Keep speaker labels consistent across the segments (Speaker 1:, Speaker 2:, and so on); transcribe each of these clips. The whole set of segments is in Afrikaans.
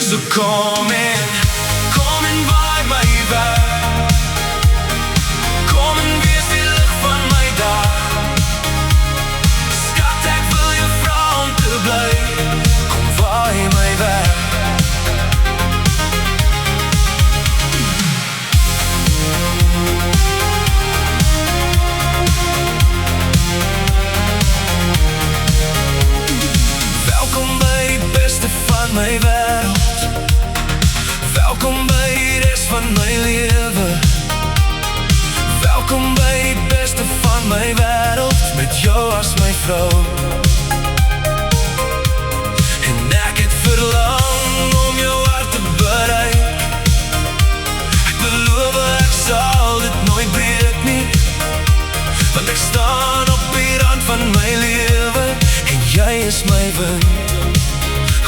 Speaker 1: So kom en waai my weg. Kom en wees die lig van my dag. Skat, ek wil jou vra om te bly. Kom waai my weg. Welkom by die beste van my wêreld. Welkom by die res van my lewe. Welkom by die beste van my wêreld, met jou as my vrou. En ek het verlang om jou hart te bereik. Ek beloof ek sal dit nooit breek nie, want ek staan op die rand van my lewe en jy is my wind.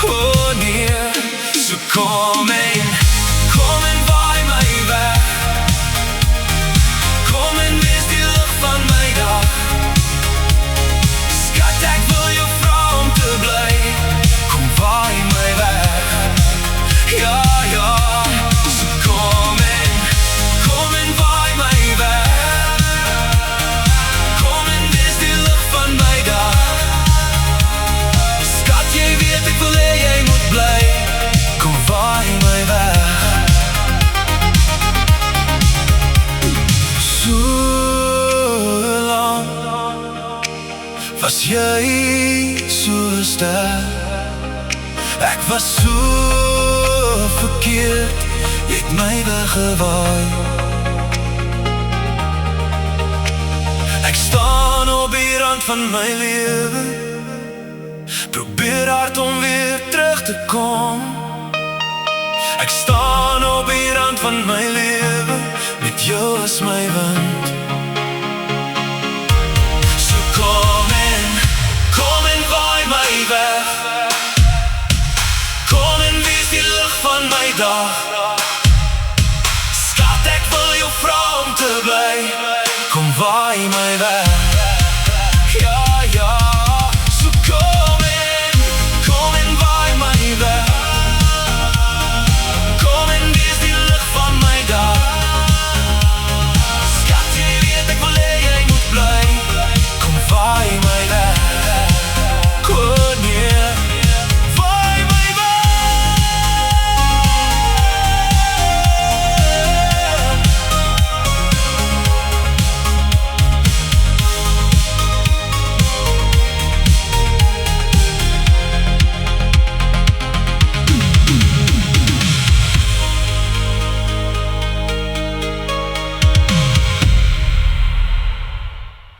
Speaker 1: Oh nee, so kom en waai my weg. Kom en wees die lig van my dag. Skat, ek wil jou vra om te bly. Kom waai my weg. Ja, ja, so kom en waai my weg. Kom en wees die lig van my dag. Skat, jy weet ek wil hê jy moet bly. Kom waai my weg. So lang was jy so sterk. Ek was so verkeerd, jy het my weggewaai. Ek staan op die rand van my lewe, probeer hard om weer terug te kom. Ek staan op die rand van my lewe, met jou as my wind. So kom en waai my weg. Kom en wees die lig van my dag. Skat, ek wil jou vra om te bly. Kom waai my weg.